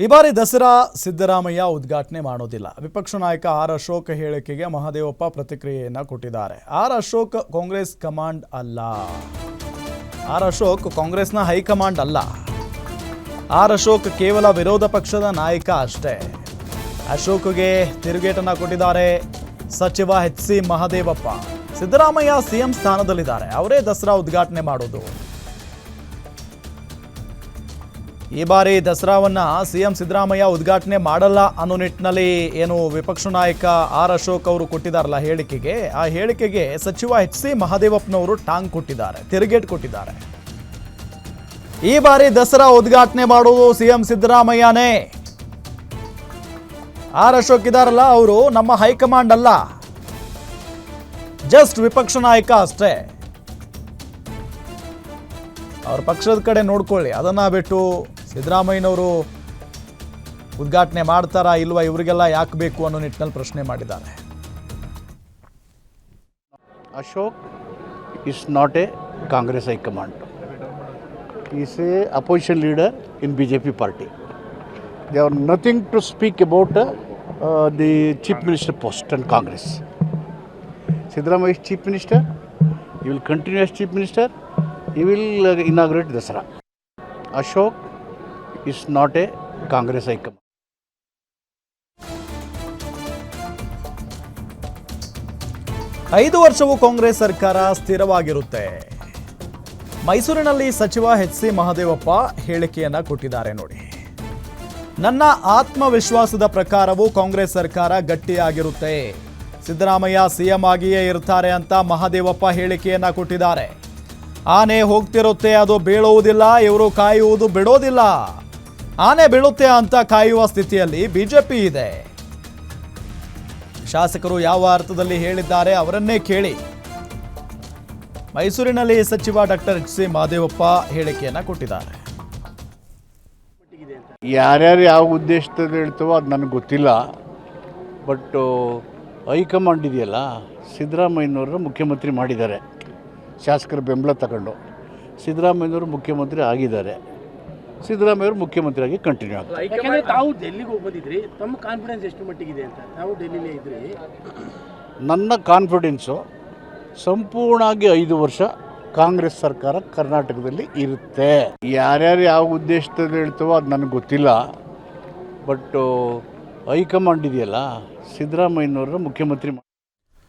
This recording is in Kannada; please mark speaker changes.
Speaker 1: ಈ ಬಾರಿ ದಸರಾ ಸಿದ್ದರಾಮಯ್ಯ ಉದ್ಘಾಟನೆ ಮಾಡೋದಿಲ್ಲ. ವಿಪಕ್ಷ ನಾಯಕ ಆರ್ ಅಶೋಕ್ ಹೇಳಿಕೆಗೆ ಮಹದೇವಪ್ಪ ಪ್ರತಿಕ್ರಿಯೆಯನ್ನು ಕೊಟ್ಟಿದ್ದಾರೆ. ಆರ್ ಅಶೋಕ್ ಕಾಂಗ್ರೆಸ್ ಕಮಾಂಡ್ ಅಲ್ಲ. ಆರ್ ಅಶೋಕ್ ಕಾಂಗ್ರೆಸ್ನ ಹೈಕಮಾಂಡ್ ಅಲ್ಲ. ಆರ್ ಅಶೋಕ್ ಕೇವಲ ವಿರೋಧ ಪಕ್ಷದ ನಾಯಕ ಅಷ್ಟೇ. ಅಶೋಕ್ಗೆ ತಿರುಗೇಟನ್ನು ಕೊಟ್ಟಿದ್ದಾರೆ ಸಚಿವ H C Mahadevappa. Siddaramaiah CM ಸ್ಥಾನದಲ್ಲಿದ್ದಾರೆ, ಅವರೇ ದಸರಾ ಉದ್ಘಾಟನೆ ಮಾಡೋದು. ಈ ಬಾರಿ ದಸರಾವನ್ನ ಸಿಎಂ ಸಿದ್ದರಾಮಯ್ಯ ಉದ್ಘಾಟನೆ ಮಾಡಲ್ಲ ಅನ್ನೋ ನಿಟ್ಟಿನಲ್ಲಿ ಏನು ವಿಪಕ್ಷ ನಾಯಕ ಆರ್ ಅಶೋಕ್ ಅವರು ಕೊಟ್ಟಿದ್ದಾರಲ್ಲ ಹೇಳಿಕೆಗೆ, ಆ ಹೇಳಿಕೆಗೆ ಸಚಿವ ಎಚ್ ಸಿ ಮಹದೇವಪ್ಪನವರು ಟಾಂಗ್ ಕೊಟ್ಟಿದ್ದಾರೆ, ತಿರುಗೇಟ್ ಕೊಟ್ಟಿದ್ದಾರೆ. ಈ ಬಾರಿ ದಸರಾ ಉದ್ಘಾಟನೆ ಮಾಡೋದು ಸಿಎಂ ಸಿದ್ದರಾಮಯ್ಯನೇ. ಆರ್ ಅಶೋಕ್ ಇದಾರಲ್ಲ, ಅವರು ನಮ್ಮ ಹೈಕಮಾಂಡ್ ಅಲ್ಲ, ಜಸ್ಟ್ ವಿಪಕ್ಷ ನಾಯಕ ಅಷ್ಟೇ. ಅವ್ರ ಪಕ್ಷದ ಕಡೆ ನೋಡ್ಕೊಳ್ಳಿ, ಅದನ್ನ ಬಿಟ್ಟು ಸಿದ್ದರಾಮಯ್ಯನವರು ಉದ್ಘಾಟನೆ ಮಾಡ್ತಾರಾ ಇಲ್ವಾ, ಇವರಿಗೆಲ್ಲ ಯಾಕೆ ಬೇಕು ಅನ್ನೋ ನಿಟ್ಟಿನಲ್ಲಿ ಪ್ರಶ್ನೆ ಮಾಡಿದ್ದಾರೆ.
Speaker 2: Ashok is not a Congress high command, is a opposition leader in BJP party. They are nothing to speak about the chief minister post and Congress. Siddharamaiah is chief minister, he will continue as chief minister, he will inaugurate Dasara. Ashok is not a Congress high-command.
Speaker 1: ಐದು ವರ್ಷವೂ ಕಾಂಗ್ರೆಸ್ ಸರ್ಕಾರ ಸ್ಥಿರವಾಗಿರುತ್ತೆ. ಮೈಸೂರಿನಲ್ಲಿ ಸಚಿವ ಎಚ್ ಸಿ ಮಹದೇವಪ್ಪ ಹೇಳಿಕೆಯನ್ನ ಕೊಟ್ಟಿದ್ದಾರೆ ನೋಡಿ. ನನ್ನ ಆತ್ಮವಿಶ್ವಾಸದ ಪ್ರಕಾರವೂ ಕಾಂಗ್ರೆಸ್ ಸರ್ಕಾರ ಗಟ್ಟಿಯಾಗಿರುತ್ತೆ, ಸಿದ್ದರಾಮಯ್ಯ ಸಿಎಂ ಆಗಿಯೇ ಇರ್ತಾರೆ ಅಂತ ಮಹದೇವಪ್ಪ ಹೇಳಿಕೆಯನ್ನ ಕೊಟ್ಟಿದ್ದಾರೆ. ಆನೆ ಹೋಗ್ತಿರುತ್ತೆ, ಅದು ಬೀಳುವುದಿಲ್ಲ, ಇವರು ಕಾಯುವುದು ಬಿಡೋದಿಲ್ಲ. ಆನೆ ಬೀಳುತ್ತೆ ಅಂತ ಕಾಯುವ ಸ್ಥಿತಿಯಲ್ಲಿ ಬಿಜೆಪಿ ಇದೆ. ಶಾಸಕರು ಯಾವ ಅರ್ಥದಲ್ಲಿ ಹೇಳಿದ್ದಾರೆ ಅವರನ್ನೇ ಕೇಳಿ. ಮೈಸೂರಿನಲ್ಲಿ ಸಚಿವ ಡಾಕ್ಟರ್ ಎಚ್ ಸಿ ಮಹದೇವಪ್ಪ ಹೇಳಿಕೆಯನ್ನ ಕೊಟ್ಟಿದ್ದಾರೆ.
Speaker 2: ಯಾರ್ಯಾರು ಯಾವ ಉದ್ದೇಶದಲ್ಲಿ ಹೇಳ್ತಾವೋ ಅದು ನನಗೆ ಗೊತ್ತಿಲ್ಲ. ಬಟ್ ಹೈಕಮಾಂಡ್ ಇದೆಯಲ್ಲ, ಸಿದ್ದರಾಮಯ್ಯನವರು ಮುಖ್ಯಮಂತ್ರಿ ಮಾಡಿದ್ದಾರೆ, ಶಾಸಕರ ಬೆಂಬಲ ತಗೊಂಡು ಸಿದ್ದರಾಮಯ್ಯನವರು ಮುಖ್ಯಮಂತ್ರಿ ಆಗಿದ್ದಾರೆ. ಸಿದ್ದರಾಮಯ್ಯವರು ಮುಖ್ಯಮಂತ್ರಿಯಾಗಿ ಕಂಟಿನ್ಯೂ ಆಗ್ತಾರೆ.
Speaker 3: ಯಾಕಂದರೆ ತಾವು ಡೆಲ್ಲಿಗೆ ಹೋಗಿ ಬಂದಿದ್ರಿ, ತಮ್ಮ ಕಾನ್ಫಿಡೆನ್ಸ್ ಎಷ್ಟು ಮಟ್ಟಿಗಿದೆ ಅಂತ? ತಾವು ಡೆಲ್ಲಿಲೇ ಇದ್ರಿ.
Speaker 2: ನನ್ನ ಕಾನ್ಫಿಡೆನ್ಸು ಸಂಪೂರ್ಣವಾಗಿ 5 ವರ್ಷ ಕಾಂಗ್ರೆಸ್ ಸರ್ಕಾರ ಕರ್ನಾಟಕದಲ್ಲಿ ಇರುತ್ತೆ. ಯಾರ್ಯಾರು ಯಾವ ಉದ್ದೇಶದಲ್ಲಿ ಹೇಳ್ತಾವೋ ಅದು ನನಗೆ ಗೊತ್ತಿಲ್ಲ. ಬಟ್ ಹೈಕಮಾಂಡ್ ಇದೆಯಲ್ಲ, ಸಿದ್ದರಾಮಯ್ಯನವರು ಮುಖ್ಯಮಂತ್ರಿ